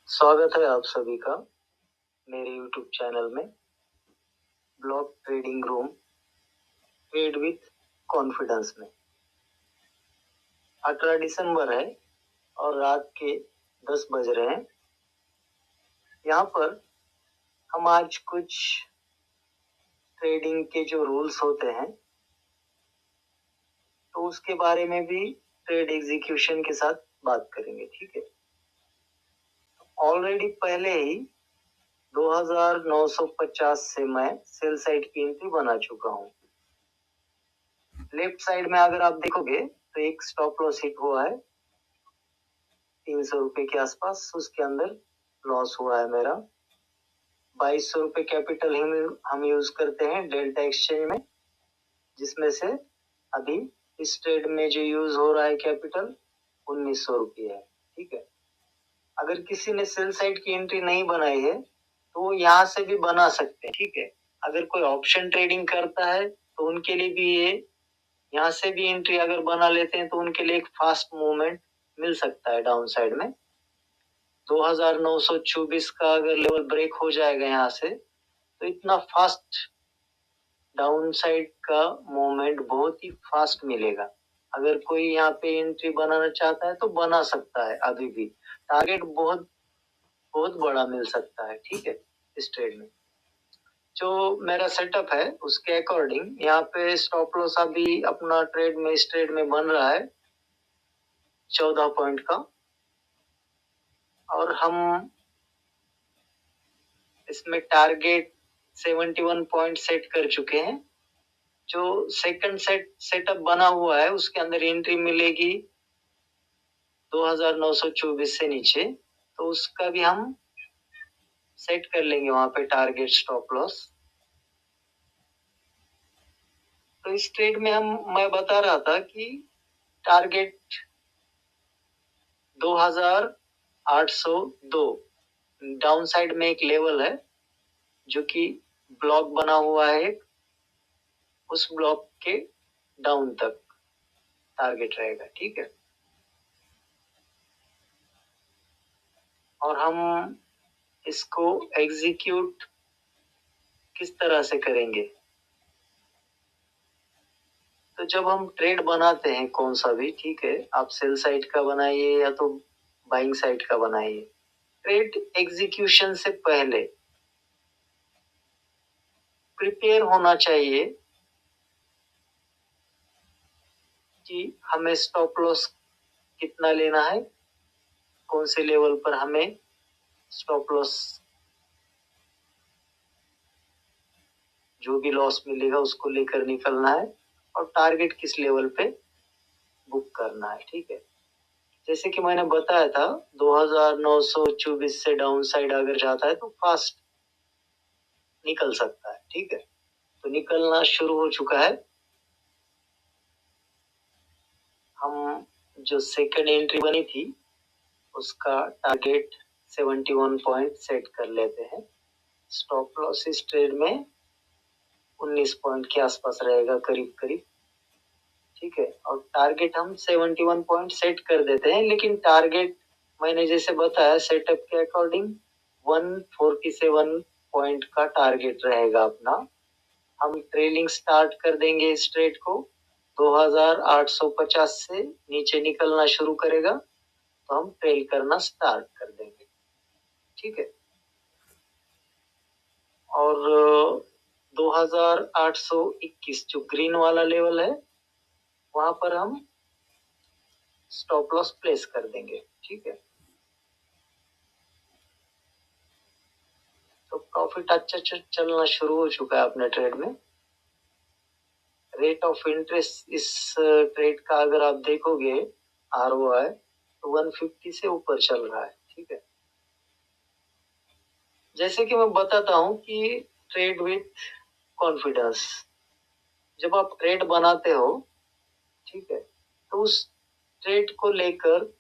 स्वागत है आप सभी का मेरे YouTube चैनल में block trading room trade with confidence में। 18 दिसंबर है और रात के 10 बज रहे हैं। यहाँ पर हम आज कुछ ट्रेडिंग के जो रूल्स होते हैं तो उसके बारे में भी ट्रेड एग्जीक्यूशन के साथ बात करेंगे। ठीक है, ऑलरेडी पहले ही 2950 से मैं सेल साइड की एंट्री बना चुका हूँ। लेफ्ट साइड में अगर आप देखोगे तो एक स्टॉप लॉस हिट हुआ है 300 रुपए के आसपास, उसके अंदर लॉस हुआ है मेरा 2200 रुपए। कैपिटल हम यूज करते हैं डेल्टा एक्सचेंज में, जिसमें से अभी इस ट्रेड में जो यूज हो रहा है कैपिटल 1900 रुपये है। ठीक है, अगर किसी ने सेल साइड की एंट्री नहीं बनाई है तो वो यहाँ से भी बना सकते हैं। ठीक है, अगर कोई ऑप्शन ट्रेडिंग करता है तो उनके लिए भी ये यहाँ से भी एंट्री अगर बना लेते हैं तो उनके लिए एक फास्ट मूवमेंट मिल सकता है डाउन साइड में। 2924 का अगर लेवल ब्रेक हो जाएगा यहाँ से तो इतना फास्ट डाउन साइड का मूवमेंट बहुत ही फास्ट मिलेगा। अगर कोई यहाँ पे एंट्री बनाना चाहता है तो बना सकता है, अभी भी टारगेट बहुत बहुत बड़ा मिल सकता है। ठीक है, इस ट्रेड में जो मेरा सेटअप है उसके अकॉर्डिंग यहाँ पे स्टॉप लॉस अभी अपना ट्रेड में इस ट्रेड में बन रहा है 14 पॉइंट का, और हम इसमें टारगेट 71 पॉइंट सेट कर चुके हैं। जो सेकंड सेटअप बना हुआ है उसके अंदर एंट्री मिलेगी 2924 से नीचे, तो उसका भी हम सेट कर लेंगे वहां पे टारगेट स्टॉप लॉस। तो इस ट्रेड में मैं बता रहा था कि टारगेट 2802 डाउन साइड में एक लेवल है जो कि ब्लॉक बना हुआ है, उस ब्लॉक के डाउन तक टारगेट रहेगा। ठीक है, और हम इसको एग्जीक्यूट किस तरह से करेंगे, तो जब हम ट्रेड बनाते हैं कौन सा भी, ठीक है, आप सेल साइड का बनाइए या तो बाइंग साइड का बनाइए, ट्रेड एग्जीक्यूशन से पहले प्रिपेयर होना चाहिए कि हमें स्टॉप लॉस कितना लेना है, कौन से लेवल पर हमें स्टॉप लॉस जो भी लॉस मिलेगा उसको लेकर निकलना है, और टारगेट किस लेवल पे बुक करना है। ठीक है, जैसे कि मैंने बताया था 2924 से डाउन साइड अगर जाता है तो फास्ट निकल सकता है। ठीक है, तो निकलना शुरू हो चुका है। हम जो सेकंड एंट्री बनी थी उसका टारगेट 71 पॉइंट सेट कर लेते हैं। स्टॉप लॉस इस ट्रेड में 19 पॉइंट के आसपास रहेगा करीब करीब। ठीक है, और टारगेट हम 71 पॉइंट सेट कर देते हैं, लेकिन टारगेट मैंने जैसे बताया सेटअप के अकॉर्डिंग 147 पॉइंट का टारगेट रहेगा अपना। हम ट्रेलिंग स्टार्ट कर देंगे इस ट्रेड को 2850 से नीचे निकलना शुरू करेगा तो हम ट्रेल करना स्टार्ट कर देंगे। ठीक है, और 2821 जो ग्रीन वाला लेवल है वहां पर हम स्टॉप लॉस प्लेस कर देंगे। ठीक है, तो प्रॉफिट अच्छा चलना शुरू हो चुका है अपने ट्रेड में। रेट ऑफ इंटरेस्ट इस ट्रेड का अगर आप देखोगे ROI तो 150 से ऊपर चल रहा है। ठीक है, जैसे कि मैं बताता हूं कि ट्रेड विथ कॉन्फिडेंस, जब आप ट्रेड बनाते हो, ठीक है, तो उस ट्रेड को लेकर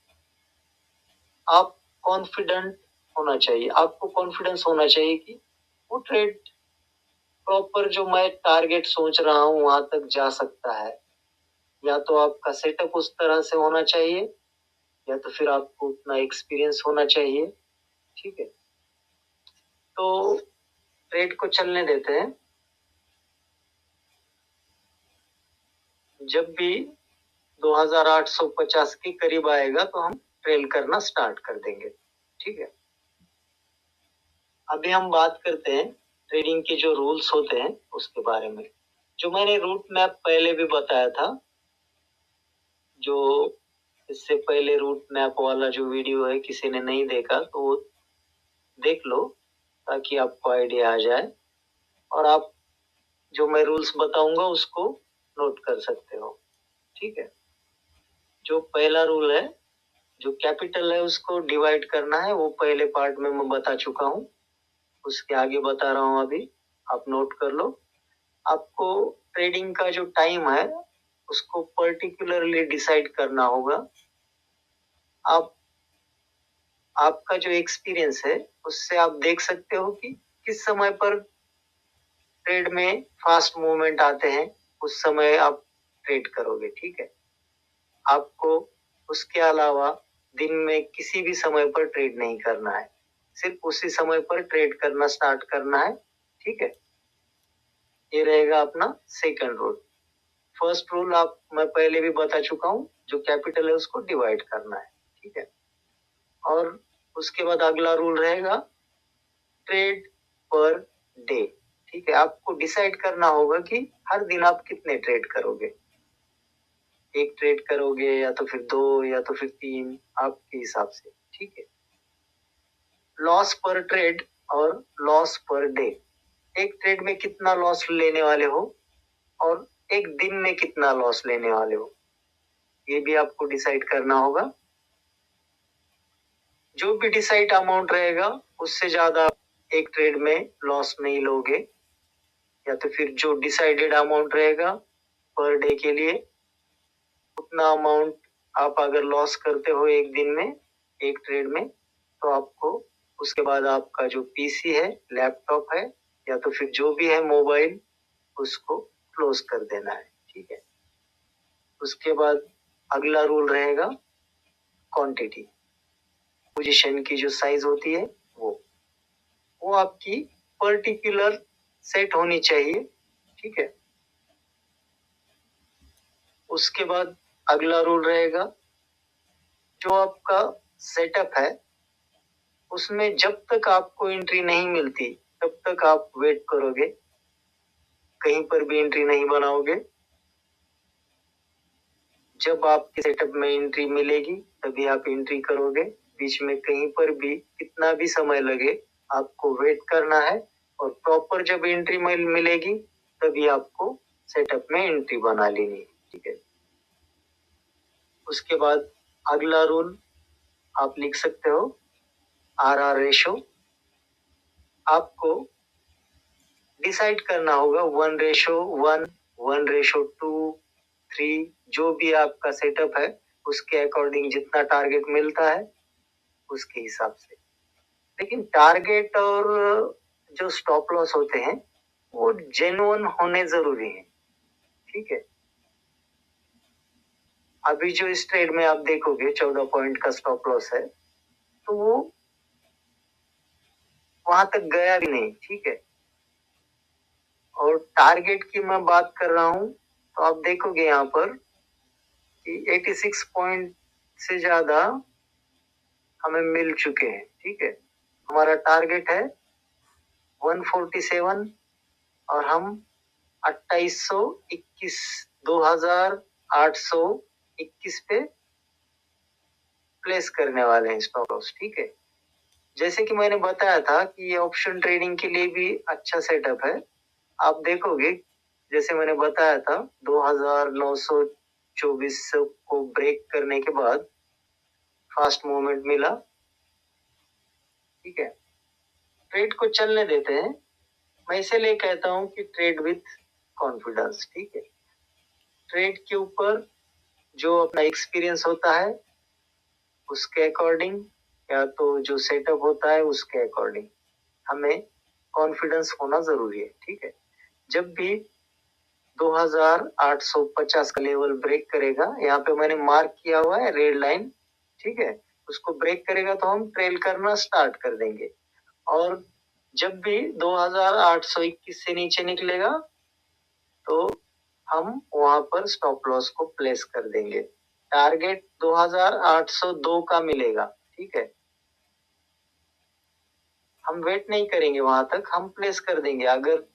आप कॉन्फिडेंट होना चाहिए, आपको कॉन्फिडेंस होना चाहिए कि वो ट्रेड प्रॉपर जो मैं टारगेट सोच रहा हूं वहां तक जा सकता है। या तो आपका सेटअप उस तरह से होना चाहिए या तो फिर आपको उतना एक्सपीरियंस होना चाहिए ठीक है, तो ट्रेड को चलने देते हैं। जब भी 2850 के करीब आएगा तो हम ट्रेल करना स्टार्ट कर देंगे। ठीक है, अभी हम बात करते हैं ट्रेडिंग के जो रूल्स होते हैं उसके बारे में। जो मैंने रूट मैप पहले भी बताया था, जो इससे पहले रूट मैप वाला जो वीडियो है किसी ने नहीं देखा तो देख लो, ताकि आपको आइडिया आ जाए और आप जो मैं रूल्स बताऊंगा उसको नोट कर सकते हो। ठीक है, जो पहला रूल है, जो कैपिटल है उसको डिवाइड करना है, वो पहले पार्ट में मैं बता चुका हूँ, उसके आगे बता रहा हूँ अभी, आप नोट कर लो। आपको ट्रेडिंग का जो टाइम है उसको पर्टिकुलरली डिसाइड करना होगा। आपका जो एक्सपीरियंस है उससे आप देख सकते हो कि किस समय पर ट्रेड में फास्ट मूवमेंट आते हैं, उस समय आप ट्रेड करोगे। ठीक है, आपको उसके अलावा दिन में किसी भी समय पर ट्रेड नहीं करना है, सिर्फ उसी समय पर ट्रेड करना स्टार्ट करना है। ठीक है, ये रहेगा अपना सेकंड रूल। फर्स्ट रूल मैं पहले भी बता चुका हूँ, जो कैपिटल है उसको डिवाइड करना है। ठीक है, और उसके बाद अगला रूल रहेगा ट्रेड पर डे। ठीक है, आपको डिसाइड करना होगा कि हर दिन आप कितने ट्रेड करोगे, एक ट्रेड करोगे या तो फिर दो या तो फिर तीन, आपके हिसाब से। ठीक है, लॉस पर ट्रेड और लॉस पर डे, एक ट्रेड में कितना लॉस लेने वाले हो और एक दिन में कितना लॉस लेने वाले हो, ये भी आपको डिसाइड करना होगा। जो भी डिसाइड अमाउंट रहेगा उससे ज्यादा एक ट्रेड में लॉस नहीं लोगे, या तो फिर जो डिसाइडेड अमाउंट रहेगा पर डे के लिए उतना अमाउंट आप अगर लॉस करते हो एक दिन में एक ट्रेड में, तो आपको उसके बाद आपका जो पीसी है, लैपटॉप है या तो फिर जो भी है मोबाइल, उसको क्लोज कर देना है। ठीक है, उसके बाद अगला रूल रहेगा क्वांटिटी, पोजीशन की जो साइज होती है वो आपकी पर्टिकुलर सेट होनी चाहिए। ठीक है, उसके बाद अगला रूल रहेगा, जो आपका सेटअप है उसमें जब तक आपको एंट्री नहीं मिलती तब तक आप वेट करोगे, कहीं पर भी एंट्री नहीं बनाओगे। जब आपके सेटअप में एंट्री मिलेगी तभी आप एंट्री करोगे, बीच में कहीं पर भी कितना भी समय लगे आपको वेट करना है, और प्रॉपर जब एंट्री मिलेगी तभी आपको सेटअप में एंट्री बना लेनी है। ठीक है, उसके बाद अगला रूल आप लिख सकते हो आरआर रेशो। आपको डिसाइड करना होगा 1:1, 1:2, 3, जो भी आपका सेटअप है उसके अकॉर्डिंग जितना टारगेट मिलता है उसके हिसाब से। लेकिन टारगेट और जो स्टॉप लॉस होते हैं वो जेन्युइन होने जरूरी है। ठीक है, अभी जो इस ट्रेड में आप देखोगे 14 पॉइंट का स्टॉप लॉस है, तो वो वहां तक गया भी नहीं। ठीक है, और टारगेट की मैं बात कर रहा हूं तो आप देखोगे यहाँ पर कि 86 पॉइंट से ज्यादा हमें मिल चुके हैं। ठीक है, हमारा टारगेट है 147 और हम 2821 2821 पे प्लेस करने वाले हैं स्टॉप लॉस। ठीक है, जैसे कि मैंने बताया था कि ये ऑप्शन ट्रेडिंग के लिए भी अच्छा सेटअप है। आप देखोगे जैसे मैंने बताया था 2924 को ब्रेक करने के बाद फास्ट मूवमेंट मिला। ठीक है, ट्रेड को चलने देते हैं। मैं इसीलिए कहता हूं कि ट्रेड विथ कॉन्फिडेंस। ठीक है, ट्रेड के ऊपर जो अपना एक्सपीरियंस होता है उसके अकॉर्डिंग या तो जो सेटअप होता है उसके अकॉर्डिंग हमें कॉन्फिडेंस होना जरूरी है। ठीक है, जब भी 2850 का लेवल ब्रेक करेगा, यहाँ पे मैंने मार्क किया हुआ है रेड लाइन। ठीक है, उसको ब्रेक करेगा तो हम ट्रेल करना स्टार्ट कर देंगे। और जब भी 2821 से नीचे निकलेगा तो हम वहां पर स्टॉप लॉस को प्लेस कर देंगे। टारगेट 2802 का मिलेगा, ठीक है। हम वेट नहीं करेंगे वहां तक, हम प्लेस कर देंगे। अगर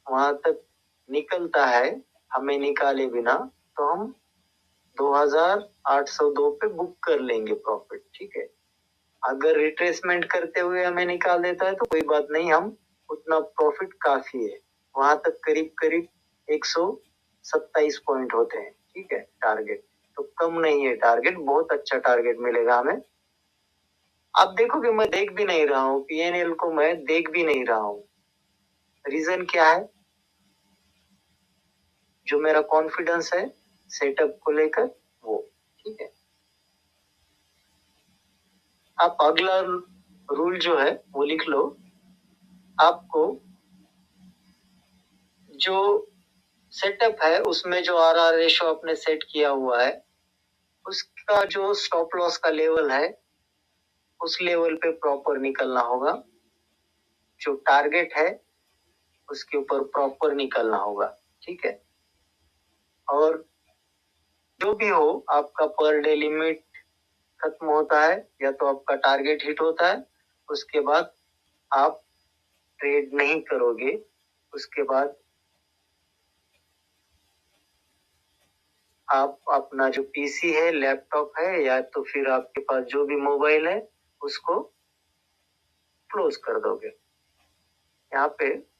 वहां तक निकलता है हमें निकाले बिना तो हम 2802 पे बुक कर लेंगे प्रॉफिट, ठीक है। अगर रिट्रेसमेंट करते हुए हमें निकाल देता है तो कोई बात नहीं, हम उतना प्रॉफिट काफी है। वहां तक करीब करीब 127 पॉइंट होते हैं, ठीक है। टारगेट तो कम नहीं है, टारगेट बहुत अच्छा टारगेट मिलेगा हमें। आप देखोगे मैं देख भी नहीं रहा हूँ, पीएनएल को मैं देख भी नहीं रहा हूँ। रीजन क्या है? जो मेरा कॉन्फिडेंस है सेटअप को लेकर वो, ठीक है। आप अगला रूल जो है वो लिख लो। आपको जो सेटअप है उसमें जो आरआर रेशो आपने सेट किया हुआ है उसका जो स्टॉप लॉस का लेवल है उस लेवल पे प्रॉपर निकलना होगा। जो टारगेट है उसके ऊपर प्रॉपर निकलना होगा, ठीक है। और जो भी हो आपका पर डे लिमिट खत्म होता है या तो आपका टारगेट हिट होता है, उसके बाद आप ट्रेड नहीं करोगे। उसके बाद आप अपना जो पीसी है, लैपटॉप है या तो फिर आपके पास जो भी मोबाइल है उसको क्लोज कर दोगे। यहाँ पे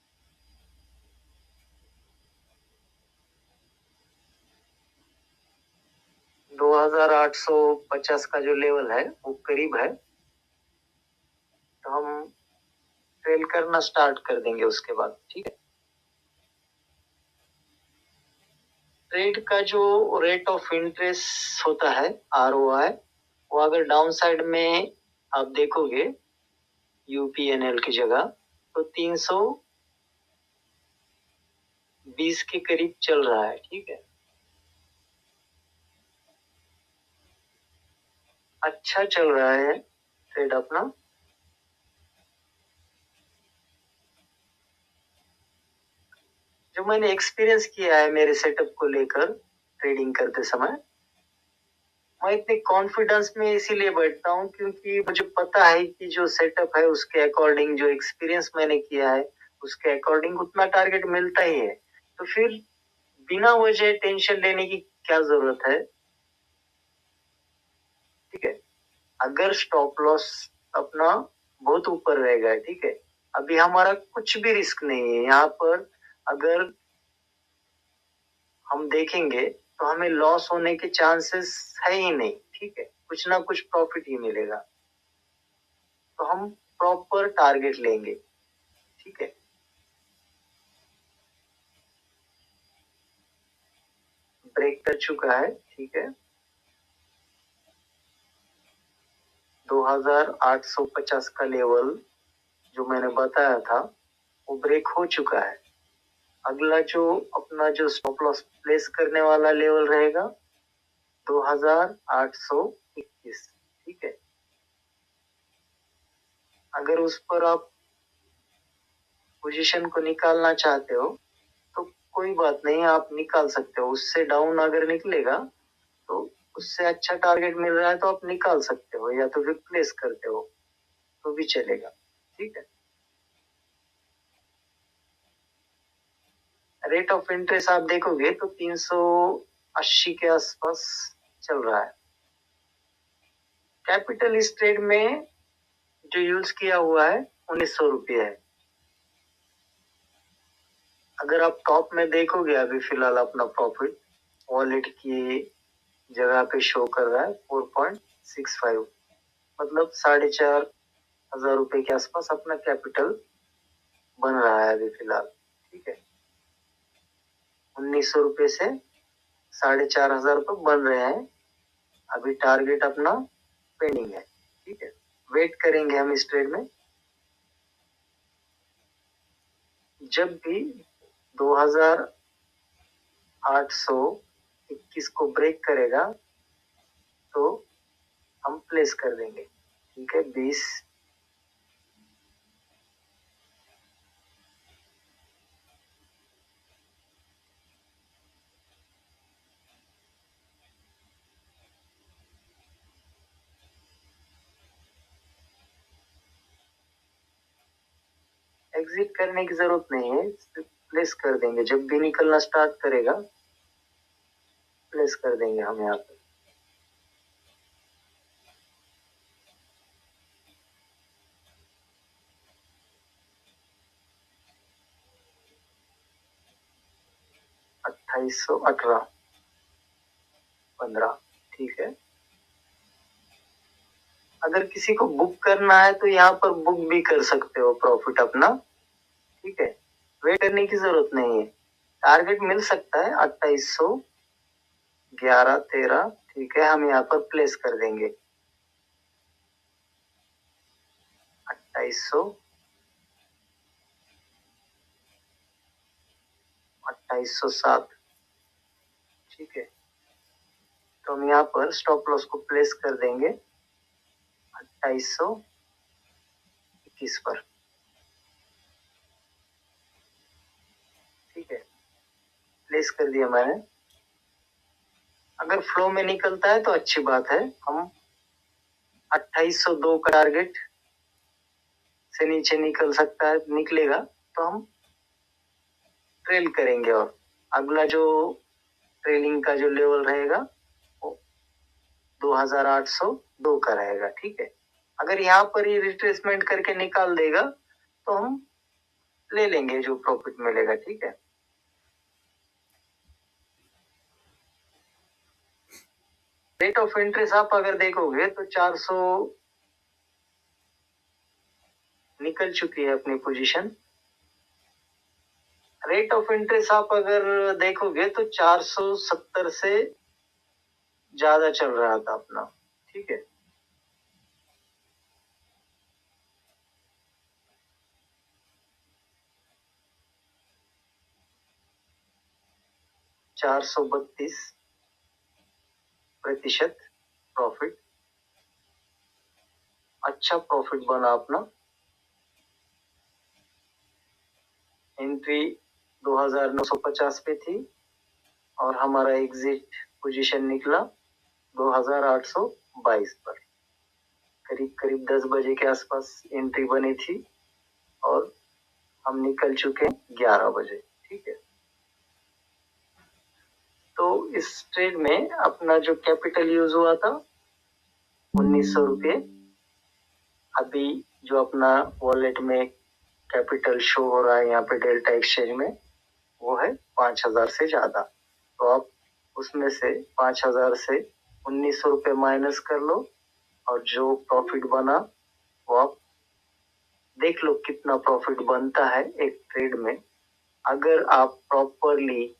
2850 का जो लेवल है वो करीब है, तो हम ट्रेल करना स्टार्ट कर देंगे उसके बाद, ठीक है। ट्रेड का जो रेट ऑफ इंटरेस्ट होता है आरओआई, वो अगर डाउन साइड में आप देखोगे यूपीएनएल की जगह तो 320 के करीब चल रहा है, ठीक है। अच्छा चल रहा है ट्रेड अपना। जो मैंने एक्सपीरियंस किया है मेरे सेटअप को लेकर ट्रेडिंग करते समय, मैं इतने कॉन्फिडेंस में इसीलिए बैठता हूँ क्योंकि मुझे पता है कि जो सेटअप है उसके अकॉर्डिंग, जो एक्सपीरियंस मैंने किया है उसके अकॉर्डिंग उतना टारगेट मिलता ही है। तो फिर बिना वजह टेंशन लेने की क्या जरूरत है, ठीक है। अगर स्टॉप लॉस अपना बहुत ऊपर रहेगा, ठीक है, अभी हमारा कुछ भी रिस्क नहीं है यहाँ पर। अगर हम देखेंगे तो हमें लॉस होने के चांसेस है ही नहीं, ठीक है। कुछ ना कुछ प्रॉफिट ही मिलेगा। तो हम प्रॉपर टारगेट लेंगे, ठीक है। ब्रेक कर चुका है, ठीक है। 2850 का लेवल जो मैंने बताया था वो ब्रेक हो चुका है। अगला जो अपना जो स्टॉप लॉस प्लेस करने वाला लेवल रहेगा 2821, ठीक है। अगर उस पर आप पोजीशन को निकालना चाहते हो तो कोई बात नहीं, आप निकाल सकते हो। उससे डाउन अगर निकलेगा तो उससे अच्छा टारगेट मिल रहा है तो आप निकाल सकते हो या तो फिर प्लेस करते हो तो भी चलेगा, ठीक है। रेट ऑफ इंटरेस्ट आप देखोगे तो 380 के आसपास चल रहा है। कैपिटल इस ट्रेड में जो यूज किया हुआ है 1900 रुपये है। अगर आप टॉप में देखोगे अभी फिलहाल अपना प्रॉफिट वॉलेट की जगह पे शो कर रहा है 4.65, मतलब 4500 रुपये के आसपास अपना कैपिटल बन रहा है अभी फिलहाल, ठीक है। 1900 रुपये से 4500 रुपये बन रहे हैं। अभी टारगेट अपना पेंडिंग है, ठीक है। वेट करेंगे हम इस ट्रेड में। जब भी 2821 को ब्रेक करेगा तो हम प्लेस कर देंगे। ठीक है, 20 एग्जिट करने की जरूरत नहीं है, प्लेस कर देंगे। जब भी निकलना स्टार्ट करेगा प्लेस कर देंगे हम यहाँ पे। $2818 15। ठीक है, अगर किसी को बुक करना है तो यहाँ पर बुक भी कर सकते हो प्रॉफिट अपना। ठीक है, वेट करने की जरूरत नहीं है। टारगेट मिल सकता है 2811 13। ठीक है, हम यहाँ पर प्लेस कर देंगे 2807। ठीक है, तो हम यहाँ पर स्टॉप लॉस को प्लेस कर देंगे 2821 पर। ठीक है, प्लेस कर दिया मैंने। अगर फ्लो में निकलता है तो अच्छी बात है, हम 2802 का टारगेट से नीचे निकल सकता है, निकलेगा तो हम ट्रेल करेंगे। और अगला जो ट्रेलिंग का जो लेवल रहेगा वो 2802 का रहेगा। ठीक है, अगर यहाँ पर ये रिट्रेसमेंट करके निकाल देगा तो हम ले लेंगे जो प्रॉफिट मिलेगा। ठीक है, रेट ऑफ इंटरेस्ट आप अगर देखोगे तो 400 निकल चुकी है अपनी पोजीशन। रेट ऑफ इंटरेस्ट आप अगर देखोगे तो 470 से ज्यादा चल रहा था अपना। ठीक है, %432 प्रॉफिट, अच्छा प्रॉफिट बना अपना। एंट्री 2950 पे थी और हमारा एग्जिट पोजीशन निकला 2822 पर। करीब करीब 10 बजे के आसपास एंट्री बनी थी और हम निकल चुके 11 बजे। ठीक है, तो इस ट्रेड में अपना जो कैपिटल यूज हुआ था 1900 रुपये। अभी जो अपना वॉलेट में कैपिटल शो हो रहा है यहाँ पे डेल्टा एक्सचेंज में वो है 5000 से ज्यादा। तो आप उसमें से 5000 से 1900 रुपये माइनस कर लो और जो प्रॉफिट बना वो आप देख लो कितना प्रॉफिट बनता है एक ट्रेड में। अगर आप प्रॉपरली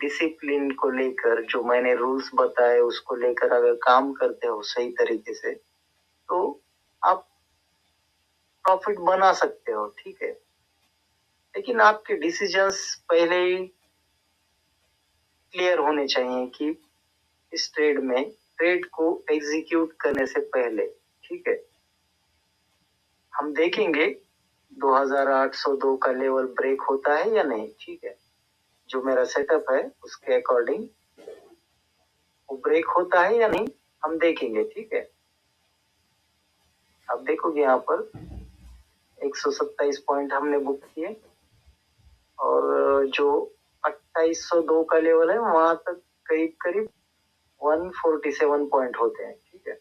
डिसिप्लिन को लेकर जो मैंने रूल्स बताए उसको लेकर अगर काम करते हो सही तरीके से तो आप प्रॉफिट बना सकते हो। ठीक है, लेकिन आपके डिसीजंस पहले ही क्लियर होने चाहिए कि इस ट्रेड को एग्जीक्यूट करने से पहले। ठीक है, हम देखेंगे 2802 का लेवल ब्रेक होता है या नहीं। ठीक है, जो मेरा सेटअप है उसके अकॉर्डिंग वो ब्रेक होता है या नहीं हम देखेंगे। ठीक है, अब देखोगे यहाँ पर 127 पॉइंट हमने बुक किए और जो 2802 का लेवल है वहां तक करीब करीब 147 पॉइंट होते हैं। ठीक है,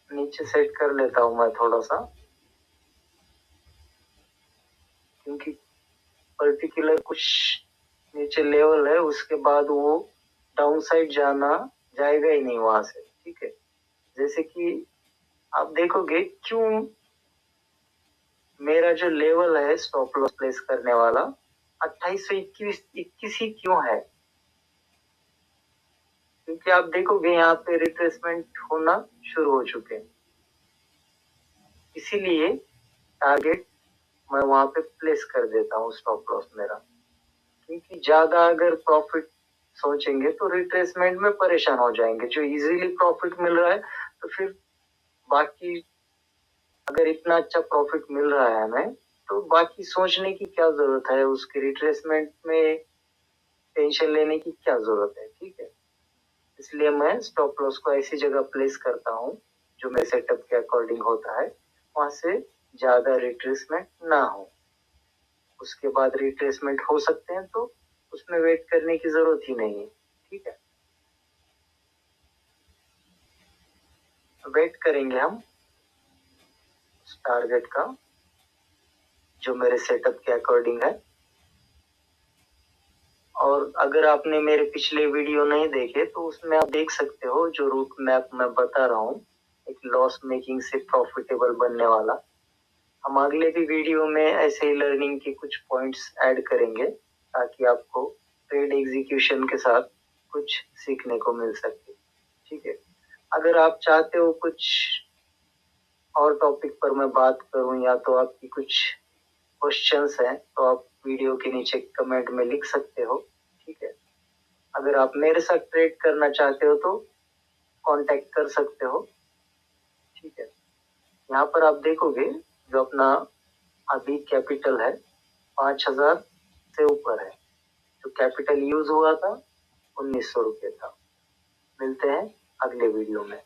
नीचे सेट कर लेता हूं मैं थोड़ा सा, क्योंकि पर्टिकुलर कुछ नीचे लेवल है उसके बाद वो डाउन साइड जाएगा ही नहीं वहां से। ठीक है, जैसे कि आप देखोगे क्यों मेरा जो लेवल है स्टॉप लॉस प्लेस करने वाला 2821 ही क्यों है, क्योंकि आप देखोगे यहाँ पे रिट्रेसमेंट होना शुरू हो चुके हैं। इसीलिए टारगेट मैं वहां पे प्लेस कर देता हूँ स्टॉप लॉस मेरा, क्योंकि ज्यादा अगर प्रॉफिट सोचेंगे तो रिट्रेसमेंट में परेशान हो जाएंगे। जो इजीली प्रॉफिट मिल रहा है तो फिर बाकी, अगर इतना अच्छा प्रॉफिट मिल रहा है हमें तो बाकी सोचने की क्या जरूरत है, उसके रिट्रेसमेंट में टेंशन लेने की क्या जरूरत है। ठीक है, इसलिए मैं स्टॉप लॉस को ऐसी जगह प्लेस करता हूँ जो मेरे सेटअप के अकॉर्डिंग होता है, वहां से ज्यादा रिट्रेसमेंट ना हो। उसके बाद रिट्रेसमेंट हो सकते हैं तो उसमें वेट करने की जरूरत ही नहीं है। ठीक है, वेट करेंगे हम टारगेट का जो मेरे सेटअप के अकॉर्डिंग है। और अगर आपने मेरे पिछले वीडियो नहीं देखे तो उसमें आप देख सकते हो जो रूट मैप मैं बता रहा हूँ, एक लॉस मेकिंग से प्रॉफिटेबल बनने वाला। हम अगले भी वीडियो में ऐसे ही लर्निंग के कुछ पॉइंट्स ऐड करेंगे ताकि आपको ट्रेड एग्जीक्यूशन के साथ कुछ सीखने को मिल सके। ठीक है, अगर आप चाहते हो कुछ और टॉपिक पर मैं बात करूं या तो आपकी कुछ क्वेश्चंस हैं तो आप वीडियो के नीचे कमेंट में लिख सकते हो। ठीक है, अगर आप मेरे साथ ट्रेड करना चाहते हो तो कांटेक्ट कर सकते हो। ठीक है, यहाँ पर आप देखोगे जो अपना अभी कैपिटल है 5,000 से ऊपर है। जो कैपिटल यूज हुआ था 1,900 रुपये था। मिलते हैं अगले वीडियो में।